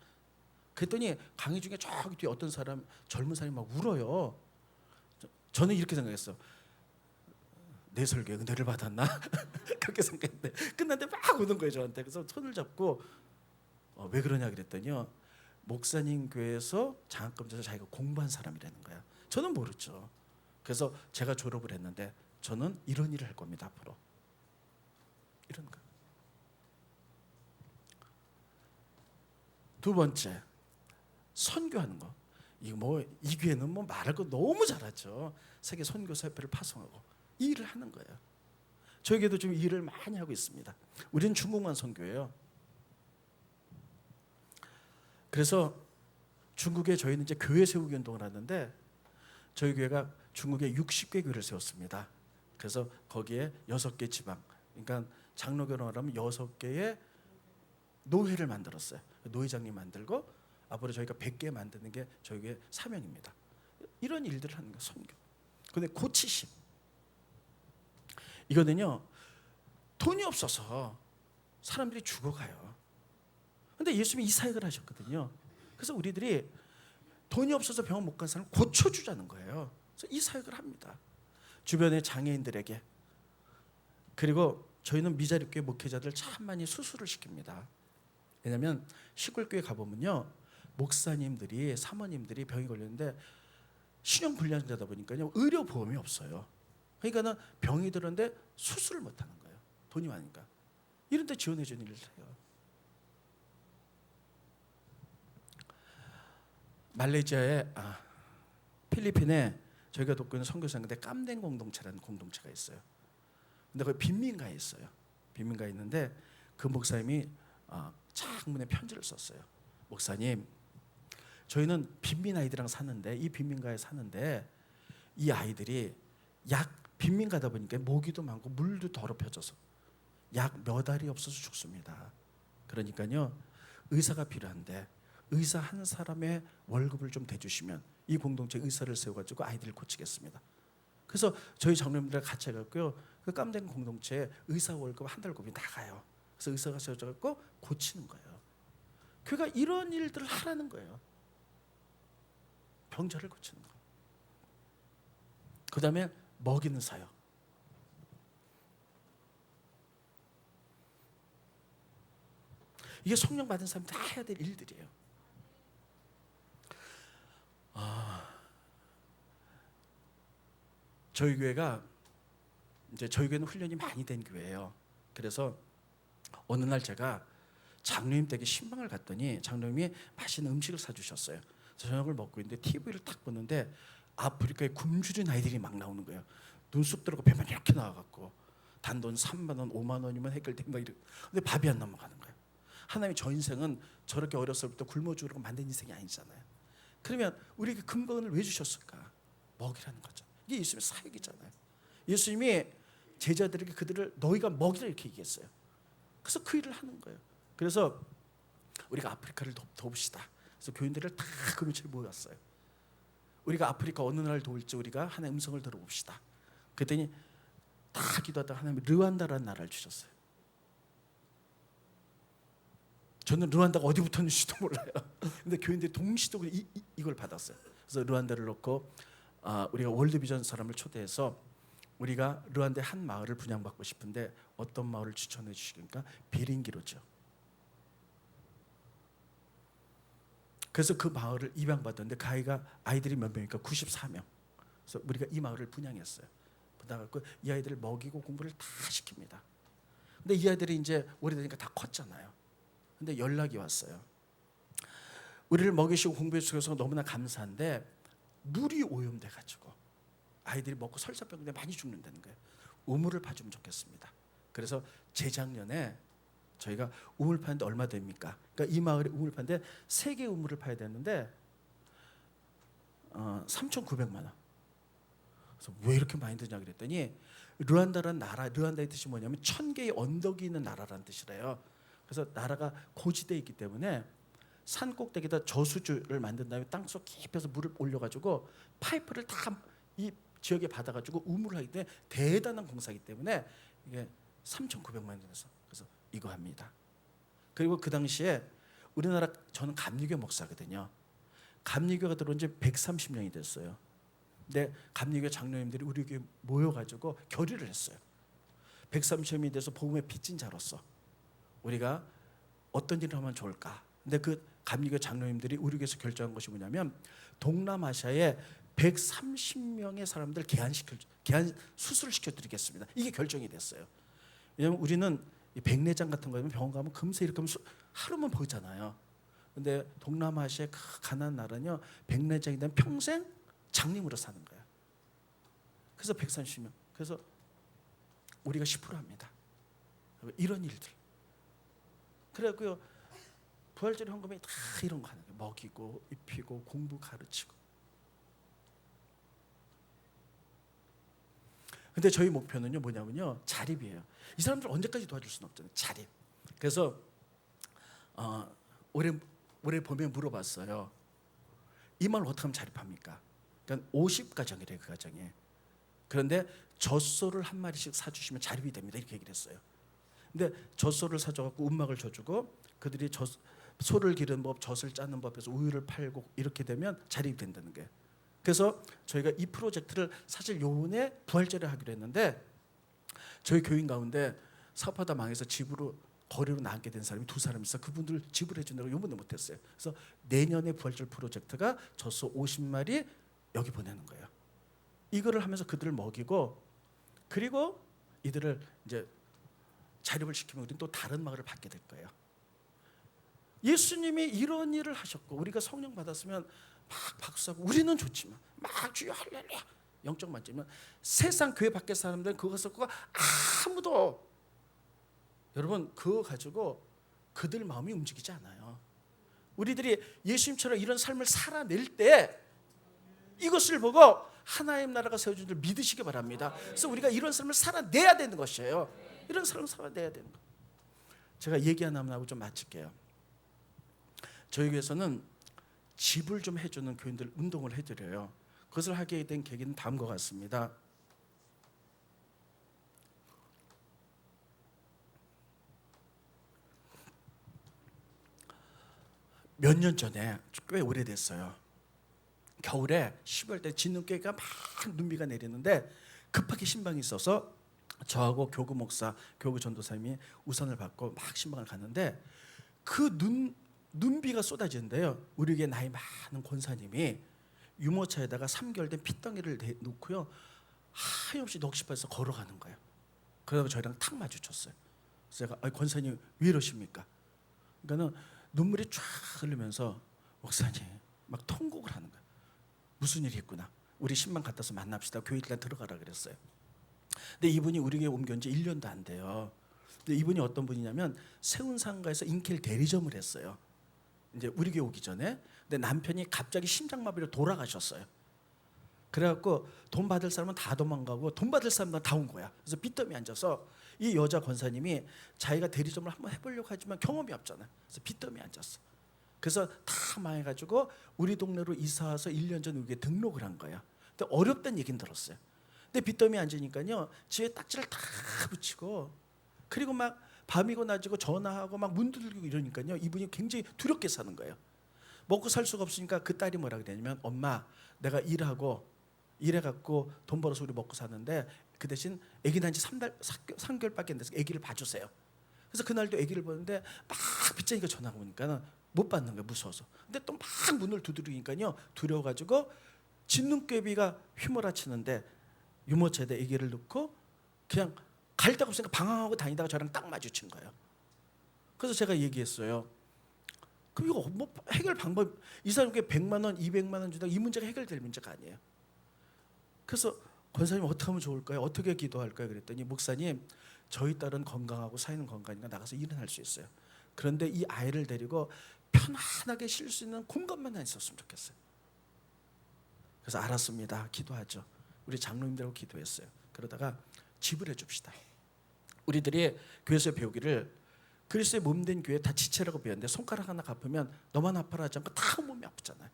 그랬더니 강의 중에 저기 뒤에 어떤 사람, 젊은 사람이 막 울어요. 저는 이렇게 생각했어. 내 설교에 은혜를 받았나? 그렇게 생각했는데 끝났는데 막 우는 거예요 저한테. 그래서 손을 잡고 왜 그러냐 그랬더니요, 목사님 교회에서 장학금 줘서 자기가 공부한 사람이라는 거야. 저는 모르죠. 그래서 제가 졸업을 했는데 저는 이런 일을 할 겁니다 앞으로. 이런 거. 두 번째, 선교하는 거. 이 교회는 뭐 말할 거 너무 잘하죠. 세계 선교사협회를 파송하고 이 일을 하는 거예요. 저에게도 좀 일을 많이 하고 있습니다. 우리는 중국만 선교예요. 그래서 중국에 저희는 이제 교회 세우기 운동을 하는데 저희 교회가 중국에 60개 교회를 세웠습니다. 그래서 거기에 6개 지방, 그러니까 장로교를 하면 6개의 노회를 만들었어요. 노회장님 만들고 앞으로 저희가 100개 만드는 게 저희 교회 사명입니다. 이런 일들을 하는 거예요. 선교. 근데 고치심. 이거는요, 돈이 없어서 사람들이 죽어가요. 근데 예수님이 이 사역을 하셨거든요. 그래서 우리들이 돈이 없어서 병원 못 간 사람을 고쳐주자는 거예요. 그래서 이 사역을 합니다. 주변의 장애인들에게. 그리고 저희는 미자립교회 목회자들 참 많이 수술을 시킵니다. 왜냐하면 시골교회 가보면요, 목사님들이, 사모님들이 병이 걸렸는데 신용불량자다 보니까요, 의료보험이 없어요. 그러니까는 병이 들었는데 수술을 못하는 거예요. 돈이 많으니까. 이런 데 지원해 주는 일을 해요. 말레이시아에 필리핀에 저희가 돕고 있는 선교사인데 깜댕 공동체라는 공동체가 있어요. 근데 거기 빈민가에 있어요. 빈민가에 있는데 그 목사님이 장문의 편지를 썼어요. 목사님, 저희는 빈민 아이들이랑 사는데, 이 빈민가에 사는데 이 아이들이 빈민가다 보니까 모기도 많고 물도 더럽혀져서 약 몇 알이 없어서 죽습니다. 그러니까요, 의사가 필요한데 의사 한 사람의 월급을 좀 대주시면 이 공동체 의사를 세워가지고 아이들을 고치겠습니다. 그래서 저희 장로님들과 같이 해갖고요, 그 깜댕 공동체에 의사 월급 한 달 월급이 나가요. 그래서 의사가 세워져갖고 고치는 거예요. 교회가 이런 일들을 하라는 거예요. 병자를 고치는 거. 그 다음에 먹이는 사역. 이게 성령 받은 사람이 다 해야 될 일들이에요. 저희 교회가 이제 저희 교회는 훈련이 많이 된 교회예요. 그래서 어느 날 제가 장로님 댁에 신방을 갔더니 장로님이 맛있는 음식을 사주셨어요. 저녁을 먹고 있는데 TV를 딱 보는데 아프리카의 굶주린 아이들이 막 나오는 거예요. 눈썹 들어가 배만 이렇게 나와갖고 단돈 3만 원, 5만 원이면 해결돼 막 이래. 근데 밥이 안 넘어가는 거예요. 하나님이 저 인생은 저렇게 어렸을 때부터 굶어 죽으라고 만든 인생이 아니잖아요. 그러면 우리에게 금건을 왜 주셨을까? 먹이라는 거죠. 이게 예수님의 사역이잖아요. 예수님이 제자들에게 그들을 너희가 먹이라 이렇게 얘기했어요. 그래서 그 일을 하는 거예요. 그래서 우리가 아프리카를 돕시다. 그래서 교인들을 다 그 며칠 모였어요. 우리가 아프리카 어느 나라를 도울지 우리가 하나님의 음성을 들어봅시다. 그랬더니 다 기도하다가 하나님이 르완다라는 나라를 주셨어요. 저는 르완다가 어디 붙었는지도 몰라요. 근데 교인들이 동시적으로 이걸 받았어요. 그래서 르완다를 놓고 우리가 월드비전 사람을 초대해서 우리가 르완다의 한 마을을 분양받고 싶은데 어떤 마을을 추천해 주시겠습니까? 비링기로죠. 그래서 그 마을을 입양받았는데 그 아이들이 몇 명이니까 94명. 그래서 우리가 이 마을을 분양했어요. 분양하고 이 아이들을 먹이고 공부를 다 시킵니다. 근데 이 아이들이 이제 오래되니까 다 컸잖아요. 근데 연락이 왔어요. 우리를 먹이시고 공부해 주셔서 너무나 감사한데 물이 오염돼 가지고 아이들이 먹고 설사병에 많이 죽는다는 거예요. 우물을 파주면 좋겠습니다. 그래서 재작년에 저희가 우물 파는데 얼마 됩니까? 그러니까 이 마을에 우물 파는데 3개 우물을 파야 되는데 3,900만 원. 그래서 왜 이렇게 많이 드냐 그랬더니 르완다라는 나라, 르완다의 뜻이 뭐냐면 1000개의 언덕이 있는 나라라는 뜻이래요. 그래서 나라가 고지대에 있기 때문에 산 꼭대기에다 저수지를 만든 다음에 땅속 깊이서 물을 올려가지고 파이프를 다 이 지역에 받아가지고 우물을 하기 때문에 대단한 공사이기 때문에 이게 3,900만 원 들어서 그래서 이거 합니다. 그리고 그 당시에 우리나라 저는 감리교 목사거든요. 감리교가 들어온 지 130년이 됐어요. 근데 감리교 장로님들이 우리 교회 모여가지고 결의를 했어요. 130년이 돼서 복음의 빚진 자로서 우리가 어떤 일을 하면 좋을까. 근데 그 감리교 장로님들이 우리 교회에서 결정한 것이 뭐냐면 동남아시아에 130명의 사람들 개안 수술을 시켜드리겠습니다. 이게 결정이 됐어요. 왜냐하면 우리는 백내장 같은 거면 병원 가면 금세 이렇게 하면 하루만 보잖아요. 근데 동남아시아의 그 가난한 나라는요, 백내장이 되면 평생 장님으로 사는 거예요. 그래서 130명. 그래서 우리가 10% 합니다. 이런 일들. 그래갖고요, 부활절 헌금이 다 이런 거 하는 거예요. 먹이고 입히고 공부 가르치고. 근데 저희 목표는요 뭐냐면요, 자립이에요. 이 사람들 언제까지 도와줄 수는 없잖아요. 자립. 그래서 올해 봄에 물어봤어요. 이 말 어떻게 하면 자립합니까? 그러니까 50가정이래요, 그 가정에. 그런데 젖소를 한 마리씩 사주시면 자립이 됩니다, 이렇게 얘기를 했어요. 근데 젖소를 사줘갖고 운막을 줘주고 그들이 소를 기르는 법, 젖을 짜는 법에서 우유를 팔고 이렇게 되면 자립이 된다는 거예요. 그래서 저희가 이 프로젝트를 사실 요번에 부활절에 하기로 했는데 저희 교인 가운데 사업하다 망해서 집으로 거리로 나앉게 된 사람이 2사람 있어. 그분들 지불해 준다고 요번에 못했어요. 그래서 내년에 부활절 프로젝트가 젖소 50마리 여기 보내는 거예요. 이거를 하면서 그들을 먹이고 그리고 이들을 이제 자립을 시키면 우리는 또 다른 마을을 받게 될 거예요. 예수님이 이런 일을 하셨고 우리가 성령 받았으면 막 박수하고 우리는 좋지만 막 주여 할렐루야 영적 만점이면 세상 교회 밖의 사람들은 그거 갖고 아무도 여러분 그거 가지고 그들 마음이 움직이지 않아요. 우리들이 예수님처럼 이런 삶을 살아낼 때 이것을 보고 하나님 나라가 세워진 줄 믿으시기 바랍니다. 그래서 우리가 이런 삶을 살아내야 되는 것이에요. 이런 삶을 살아내야 되는 거. 제가 얘기 하나만 하고 좀 마칠게요. 저희 교회에서는 집을 좀 해주는 교인들 운동을 해드려요. 그것을 하게 된 계기는 다음과 같습니다. 몇 년 전에 꽤 오래됐어요. 겨울에 10월 때 진눈깨가 막 눈비가 내리는데 급하게 신방이 있어서 저하고 교구 목사, 교구 전도사님이 우산을 받고 막 신방을 갔는데 그 눈비가 쏟아지는데요. 우리 교회 나이 많은 권사님이 유모차에다가 3개월 된 핏덩이를 놓고요 하염없이 넋이빠져서 걸어가는 거예요. 그러다가 저희랑 탁 마주쳤어요. 그래서 제가 권사님 왜 이러십니까? 그러니까는 눈물이 쫙 흐르면서 목사님 막 통곡을 하는 거예요. 무슨 일이 있구나. 우리 신방 갔다서 만납시다. 교회 일단 들어가라 그랬어요. 근데 이분이 우리 교회 옮겨온 지 1년도 안 돼요. 근데 이분이 어떤 분이냐면 세운상가에서 인켈 대리점을 했어요. 이제 우리 교회 오기 전에. 근데 남편이 갑자기 심장마비로 돌아가셨어요. 그래갖고 돈 받을 사람은 다 도망가고 돈 받을 사람은 다 온 거야. 그래서 빚더미 앉아서 이 여자 권사님이 자기가 대리점을 한번 해보려고 하지만 경험이 없잖아요. 그래서 빚더미 앉았어. 그래서 다 망해가지고 우리 동네로 이사와서 1년 전 우리에 등록을 한 거야. 근데 어렵다는 얘기는 들었어요. 근데 빚더미 앉으니까요 집에 딱지를 다 붙이고 그리고 막 밤이고 낮이고 전화하고 막 문 두들기고 이러니까요 이분이 굉장히 두렵게 사는 거예요. 먹고 살 수가 없으니까 그 딸이 뭐라 그러냐면 엄마 내가 일해갖고 돈 벌어서 우리 먹고 사는데 그 대신 아기 낳은 지 3개월밖에 안 돼서 아기를 봐주세요. 그래서 그날도 아기를 보는데 막 빚쟁이가 전화가 오니까 못 받는 거예요. 무서워서. 근데 또 막 문을 두드리니까요 두려워가지고 진눈깨비가 휘몰아치는데 유모차에다 아기를 넣고 그냥 갈 데가 없으니까 방황하고 다니다가 저랑 딱 마주친 거예요. 그래서 제가 얘기했어요. 그럼 이거 뭐 해결 방법 이 사람께 100만 원, 200만 원 주다가 이 문제가 해결될 문제가 아니에요. 그래서 권사님 어떻게 하면 좋을까요? 어떻게 기도할까요? 그랬더니 목사님 저희 딸은 건강하고 사위는 건강하니까 나가서 일은 할 수 있어요. 그런데 이 아이를 데리고 편안하게 쉴 수 있는 공간만 있었으면 좋겠어요. 그래서 알았습니다. 기도하죠. 우리 장로님들하고 기도했어요. 그러다가 집을 해줍시다. 우리들이 교회에서 배우기를 그리스도의 몸된 교회 다 지체라고 배웠는데 손가락 하나 갚으면 너만 아파라 하지 않고 다 몸이 아프잖아요.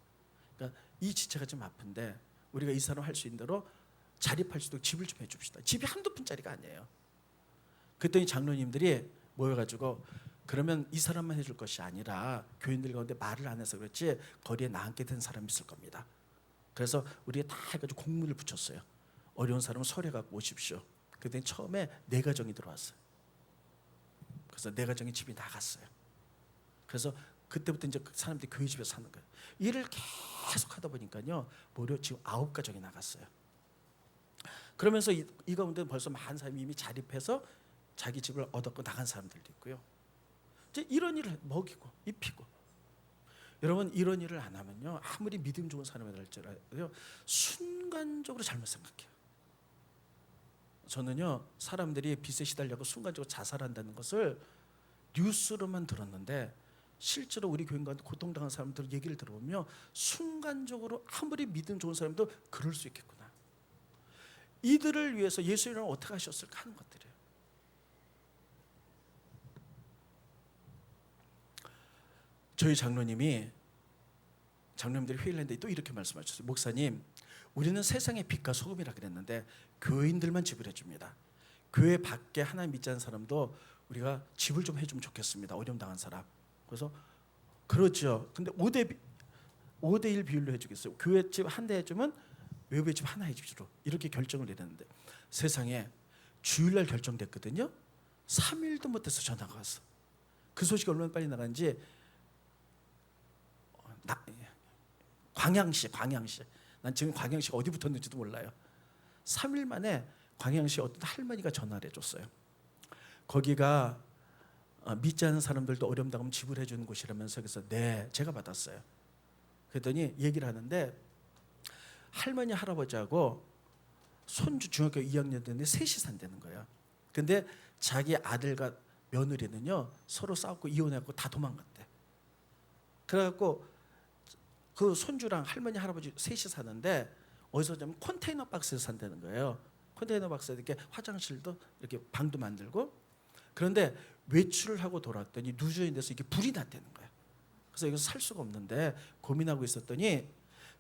그러니까 이 지체가 좀 아픈데 우리가 이 사람 할 수 있는 대로 자립할 수 있도록 집을 좀 해줍시다. 집이 한두 푼짜리가 아니에요. 그랬더니 장로님들이 모여가지고 그러면 이 사람만 해줄 것이 아니라 교인들 가운데 말을 안 해서 그렇지 거리에 나앉게 된 사람이 있을 겁니다. 그래서 우리가 다 해가지고 공문을 붙였어요. 어려운 사람은 서류 갖고 오십시오. 그랬더니 처음에 4가정이 들어왔어요. 그래서 4가정이 집이 나갔어요. 그래서 그때부터 이제 그 사람들이 교회 집에서 사는 거예요. 일을 계속 하다 보니까요, 무려 지금 9가정이 나갔어요. 그러면서 이 가운데 벌써 많은 사람이 이미 자립해서 자기 집을 얻었고 나간 사람들도 있고요. 이제 이런 일을 먹이고 입히고. 여러분 이런 일을 안 하면요, 아무리 믿음 좋은 사람이라 할지라도 순간적으로 잘못 생각해요. 저는요, 사람들이 빚에 시달려고 순간적으로 자살한다는 것을 뉴스로만 들었는데 실제로 우리 교인 가운데 고통당한 사람들 얘기를 들어보면 순간적으로 아무리 믿음 좋은 사람도 그럴 수 있겠구나. 이들을 위해서 예수님은 어떻게 하셨을까 하는 것들이에요. 저희 장로님들이 회의를 했는데 또 이렇게 말씀하셨어요. 목사님, 우리는 세상의 빛과 소금이라 그랬는데 교인들만 집을 해줍니다. 교회 밖에 하나님 믿지 않는 사람도 우리가 집을 좀 해주면 좋겠습니다. 어려움 당한 사람. 그래서 그렇죠. 근데 5대1 비율로 해주겠어요. 교회 집 한 대 해주면 외부의 집 하나 해주기로 이렇게 결정을 내렸는데 세상에 주일날 결정됐거든요. 3일도 못해서 전화가 왔어. 그 소식이 얼마나 빨리 나갔는지 광양시 난 지금 광양시가 어디 붙었는지도 몰라요. 3일 만에 광양시 어떤 할머니가 전화를 해줬어요. 거기가 믿지 않는 사람들도 어려움 당하면 집을 해주는 곳이라면서. 그래서 네, 제가 받았어요. 그랬더니 얘기를 하는데 할머니 할아버지하고 손주 중학교 2학년 됐는데 셋이 산다는 거예요. 근데 자기 아들과 며느리는요 서로 싸웠고 이혼했고 다 도망갔대. 그래갖고 그 손주랑 할머니 할아버지 셋이 사는데 어디서 좀 컨테이너 박스에서 산다는 거예요. 컨테이너 박스에 이렇게 화장실도 이렇게 방도 만들고. 그런데 외출을 하고 돌아왔더니 누저인 데서 이게 불이 났다는 거예요. 그래서 여기서 살 수가 없는데 고민하고 있었더니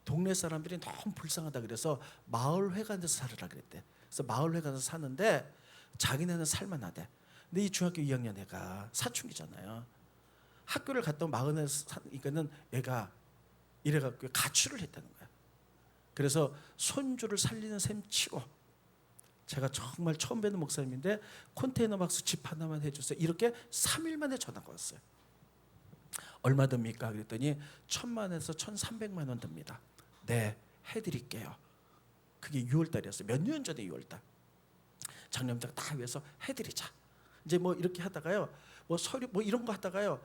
동네 사람들이 너무 불쌍하다 그래서 마을회관에서 살으라 그랬대. 그래서 마을회관에서 사는데 자기네는 살만하대. 근데 이 중학교 2학년 애가 사춘기잖아요. 학교를 갔다 온 마을에서 사니까는 애가 이래갖고 가출을 했다는 거야. 그래서 손주를 살리는 셈 치고 제가 정말 처음 뵙는 목사님인데 컨테이너 박스 집 하나만 해주세요. 이렇게 3일 만에 전화가 왔어요. 얼마 듭니까? 그랬더니 1,000만에서 1,300만 원 듭니다. 네, 해드릴게요. 그게 6월달이었어요. 몇 년 전에 6월달. 장로님들 다 위해서 해드리자. 이제 뭐 이렇게 하다가요, 뭐 서류 뭐 이런 거 하다가요,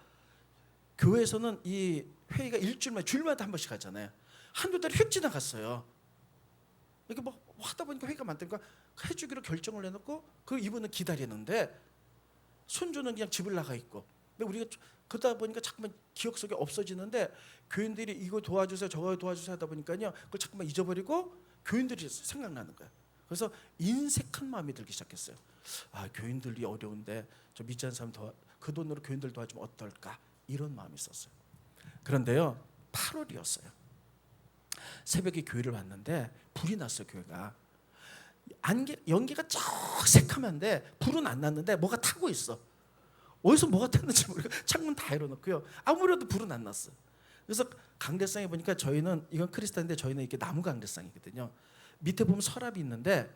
교회에서는 이 회의가 일주일마다 주일마다 한 번씩 하잖아요. 한두 달이 휙 지나갔어요. 이렇게 뭐 하다 보니까 회의가 많다니까 해주기로 결정을 해놓고 그 이분은 기다리는데 손주는 그냥 집을 나가 있고. 근데 우리가 그러다 보니까 자꾸만 기억 속에 없어지는데 교인들이 이거 도와주세요 저거 도와주세요 하다 보니까요 그걸 자꾸만 잊어버리고 교인들이 생각나는 거예요. 그래서 인색한 마음이 들기 시작했어요. 아, 교인들이 어려운데 저 믿지 않는 사람 그 돈으로 교인들 도와주면 어떨까, 이런 마음이 있었어요. 그런데요 8월이었어요. 새벽에 교회를 왔는데 불이 났어요. 교회가 연기가 쩍 새카만데 불은 안 났는데 뭐가 타고 있어. 어디서 뭐가 탔는지 모르고 창문 다 열어놓고요 아무래도 불은 안 났어. 그래서 강대상에 보니까 저희는 이건 크리스탈인데 저희는 이렇게 나무 강대상이거든요. 밑에 보면 서랍이 있는데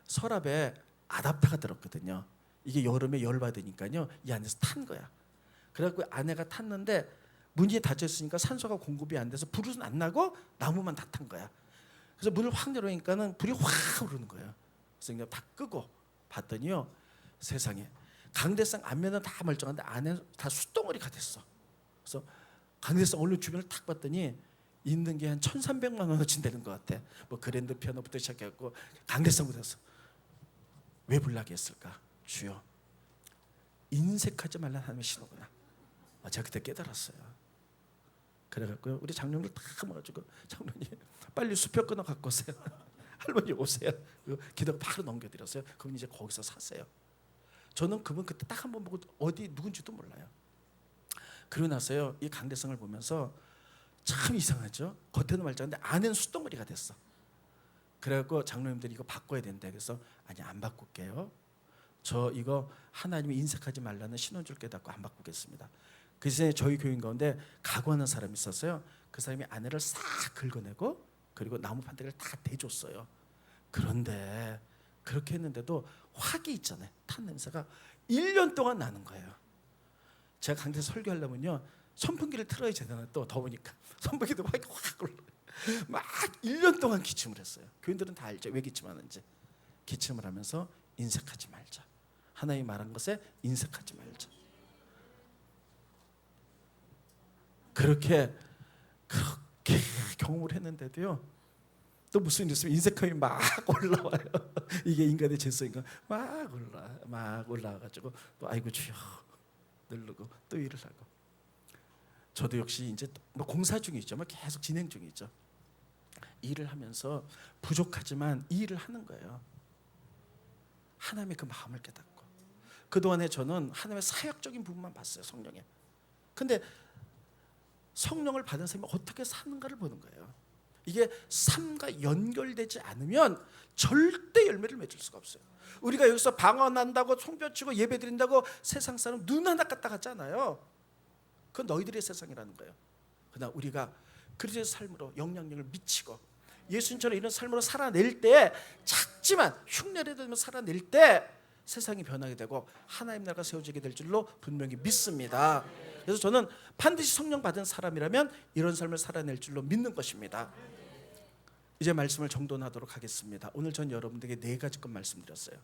서랍에 아답터가 들었거든요. 이게 여름에 열 받으니까요 이 안에서 탄 거야. 그래갖고 아내가 탔는데 문이 닫혀 있으니까 산소가 공급이 안 돼서 불은 안 나고 나무만 다 탄 거야. 그래서 문을 확 열어니까는 불이 확 오르는 거예요. 그래서 그냥 다 끄고 봤더니요 세상에 강대상 앞면은 다 멀쩡한데 안에는 다 숯덩어리가 됐어. 그래서 강대상 얼른 주변을 탁 봤더니 있는 게 한 1,300만 원어치 되는 것 같아. 뭐 그랜드 피아노부터 시작해갖고 강대상부터 해서 왜 불나게 했을까? 주여, 인색하지 말라는 하나님의 신호구나. 제가 그때 깨달았어요. 그래갖고요 우리 장로님들 다 모아가지고 장로님 빨리 수표 끊어 갖고 오세요. 할머니 오세요. 기도가 바로 넘겨드렸어요. 그분 이제 거기서 사세요. 저는 그분 그때 딱 한 번 보고 어디 누군지도 몰라요. 그러고 나서요 이 강대상을 보면서 참 이상하죠. 겉에는 말짱한데 안에는 숯덩어리가 됐어. 그래갖고 장로님들이 이거 바꿔야 된다. 그래서 아니 안 바꿀게요. 저 이거 하나님이 인색하지 말라는 신원줄 깨닫고 안 바꾸겠습니다. 그 시절에 저희 교인 가운데 각오하는 사람이 있었어요. 그 사람이 아내를 싹 긁어내고 그리고 나무 판대기를 다 대줬어요. 그런데 그렇게 했는데도 확이 있잖아요. 탄 냄새가 1년 동안 나는 거예요. 제가 강대에서 설교하려면요 선풍기를 틀어야 되잖아요. 또 더우니까 선풍기도 확 올라. 막 1년 동안 기침을 했어요. 교인들은 다 알죠. 왜 기침하는지. 기침을 하면서 인색하지 말자. 하나님이 말한 것에 인색하지 말자. 그렇게 경험을 했는데도요. 또 무슨 일 있으면 인색함이 막 올라와요. 이게 인간의 죄성인가? 막 올라와가지고 또 아이고 주여 누르고 또 일을 하고. 저도 역시 이제 뭐 공사 중이죠. 막 계속 진행 중이죠. 일을 하면서 부족하지만 이 일을 하는 거예요. 하나님의 그 마음을 깨닫고. 그동안에 저는 하나님의 사역적인 부분만 봤어요. 성령에. 근데 성령을 받은 사람이 어떻게 사는가를 보는 거예요. 이게 삶과 연결되지 않으면 절대 열매를 맺을 수가 없어요. 우리가 여기서 방언한다고 송뼈치고 예배드린다고 세상 사람 눈 하나 깠다 갔잖아요. 그건 너희들의 세상이라는 거예요. 그러나 우리가 그리스도의 삶으로 영향력을 미치고 예수님처럼 이런 삶으로 살아낼 때 작지만 흉내를 내며 살아낼 때 세상이 변하게 되고 하나님 나라가 세워지게 될 줄로 분명히 믿습니다. 그래서 저는 반드시 성령 받은 사람이라면 이런 삶을 살아낼 줄로 믿는 것입니다. 이제 말씀을 정돈하도록 하겠습니다. 오늘 전 여러분들에게 4가지 것 말씀드렸어요.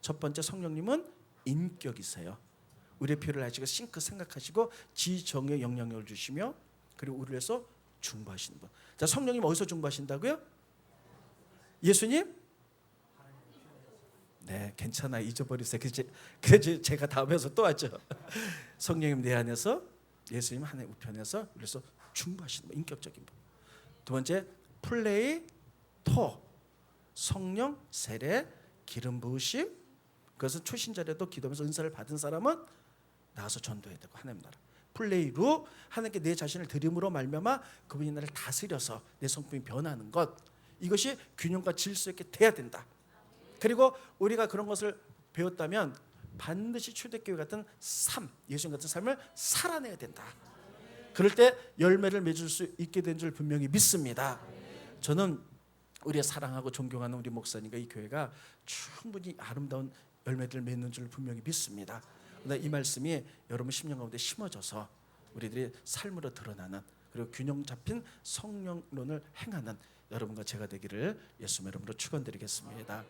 첫 번째, 성령님은 인격이세요. 우리의 필요를 아시고 싱크 생각하시고 지정의 영향력을 주시며 그리고 우리를 위해서 중보하시는 분. 자, 성령님 어디서 중보하신다고요? 예수님? 네, 괜찮아. 잊어버리세요. 그래서 제가 다음에서 또 하죠. 성령님 내 안에서, 예수님 하나님 우편에서 그래서 중보하시는 분, 인격적인 분. 두 번째, 플레이 토, 성령 세례 기름 부으심. 그것은 초신자라도 기도하면서 은사를 받은 사람은 나와서 전도해야 되고 하나님 나라. 플레이로 하나님께 내 자신을 드림으로 말미암아 그분이 나를 다스려서 내 성품이 변하는 것. 이것이 균형과 질서 있게 돼야 된다. 그리고 우리가 그런 것을 배웠다면 반드시 초대교회 같은 삶, 예수님 같은 삶을 살아내야 된다. 그럴 때 열매를 맺을 수 있게 된 줄 분명히 믿습니다. 저는 우리의 사랑하고 존경하는 우리 목사님과 이 교회가 충분히 아름다운 열매들을 맺는 줄 분명히 믿습니다. 이 말씀이 여러분 심령 가운데 심어져서 우리들의 삶으로 드러나는 그리고 균형 잡힌 성령론을 행하는 여러분과 제가 되기를 예수님의 이름으로 축원드리겠습니다.